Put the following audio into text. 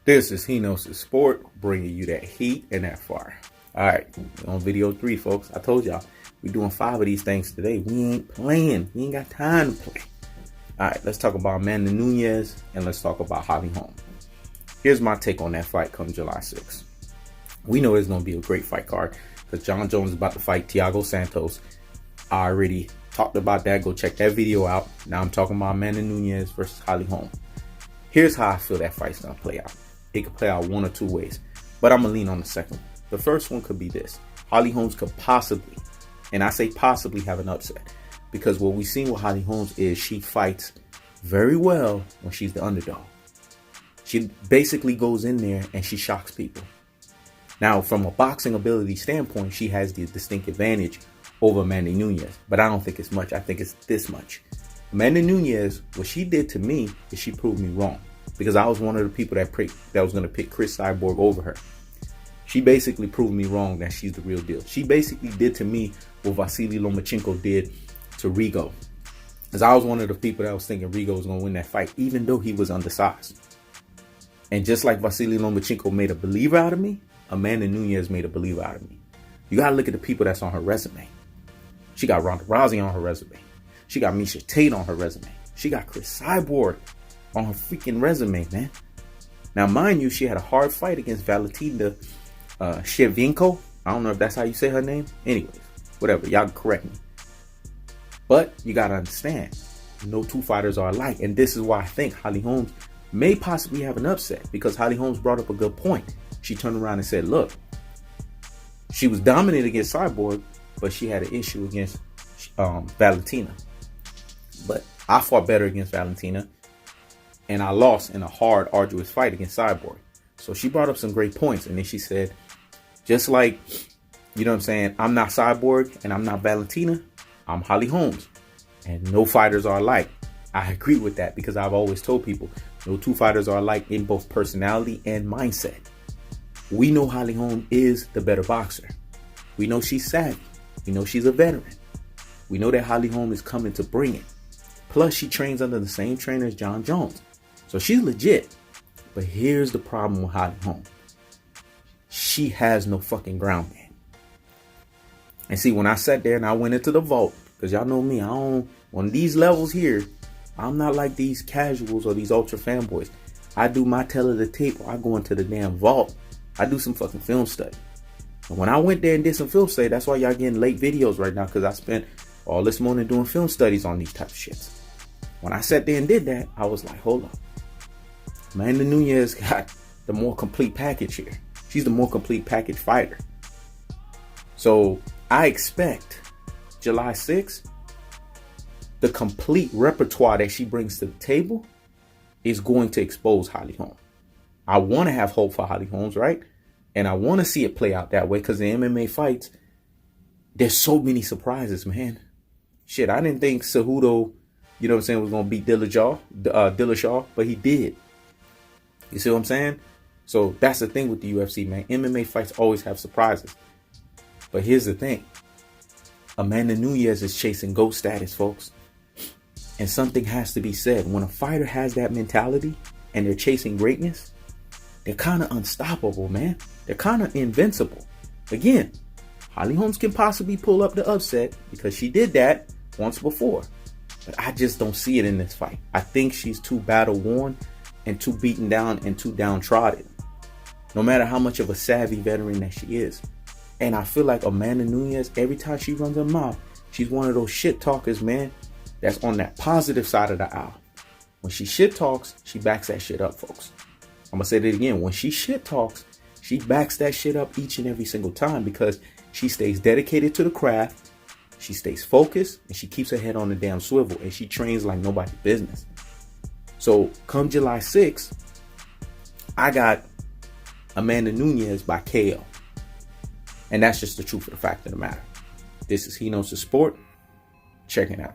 This is Nunes Sport, bringing you that heat and that fire. All right, on video 3, folks. I told y'all we're doing 5 of these things today. We ain't playing. We ain't got time to play. All right, let's talk about Amanda Nunes and let's talk about Holly Hollm. Here's my take on that fight come July 6th. We know it's going to be a great fight card because John Jones is about to fight Thiago Santos. I already talked about that. Go check that video out. Now I'm talking about Amanda Nunes versus Holly Hollm. Here's how I feel that fight's going to play out. It could play out one or two ways, but I'm going to lean on the second one. The first one could be this. Holly Hollm could possibly, and I say possibly, have an upset because what we've seen with Holly Hollm is she fights very well when she's the underdog. She basically goes in there and she shocks people. Now, from a boxing ability standpoint, she has the distinct advantage over Amanda Nunes, but I don't think it's much. I think it's this much. Amanda Nunes, what she did to me is she proved me wrong because I was one of the people that was going to pick Cris Cyborg over her. She basically proved me wrong that she's the real deal. She basically did to me what Vasily Lomachenko did to Rigo. Because I was one of the people that was thinking Rigo was going to win that fight, even though he was undersized. And just like Vasily Lomachenko made a believer out of me, Amanda Nunes made a believer out of me. You got to look at the people that's on her resume. She got Ronda Rousey on her resume. She got Miesha Tate on her resume. She got Cris Cyborg on her freaking resume, man. Now, mind you, she had a hard fight against Valentina Shevchenko. I don't know if that's how you say her name. Anyways, whatever. Y'all can correct me. But you got to understand, no two fighters are alike. And this is why I think Holly Hollm may possibly have an upset because Holly Hollm brought up a good point. She turned around and said, look, she was dominant against Cyborg, but she had an issue against Valentina. But I fought better against Valentina, and I lost in a hard, arduous fight against Cyborg. So she brought up some great points, and then she said, just like, you know what I'm saying, I'm not Cyborg and I'm not Valentina, I'm Holly Hollm, and no fighters are alike. I agree with that because I've always told people, no two fighters are alike in both personality and mindset. We know Holly Hollm is the better boxer. We know she's savvy. We know she's a veteran. We know that Holly Hollm is coming to bring it. Plus, she trains under the same trainer as John Jones. So she's legit. But here's the problem with Holly Hollm. She has no fucking ground game. And see, when I sat there and I went into the vault, because y'all know me, on these levels here, I'm not like these casuals or these ultra fanboys. I do my tell of the tape or I go into the damn vault. I do some fucking film study. And when I went there and did some film study, that's why y'all getting late videos right now, because I spent all this morning doing film studies on these type of shits. When I sat there and did that, I was like, hold up. Amanda Nunes got the more complete package here. She's the more complete package fighter. So I expect July 6th, the complete repertoire that she brings to the table is going to expose Holly Hollm. I want to have hope for Holly Hollm, right? And I want to see it play out that way because in MMA fights, there's so many surprises, man. Shit, I didn't think Cejudo, you know what I'm saying, was going to beat Dillashaw, but he did. You see what I'm saying? So that's the thing with the UFC, man. MMA fights always have surprises. But here's the thing. Amanda Nunes is chasing GOAT status, folks. And something has to be said. When a fighter has that mentality and they're chasing greatness, they're kind of unstoppable, man. They're kind of invincible. Again, Holly Hollm can possibly pull up the upset because she did that once before. But I just don't see it in this fight. I think she's too battle worn and too beaten down and too downtrodden. No matter how much of a savvy veteran that she is. And I feel like Amanda Nunes, every time she runs her mouth, she's one of those shit talkers, man, that's on that positive side of the aisle. When she shit talks, she backs that shit up, folks. I'm going to say that again. When she shit talks, she backs that shit up each and every single time because she stays dedicated to the craft. She stays focused and she keeps her head on the damn swivel and she trains like nobody's business. So come July 6th, I got Amanda Nunes by KO. And that's just the truth of the fact of the matter. This is Nunes Sport. Check it out.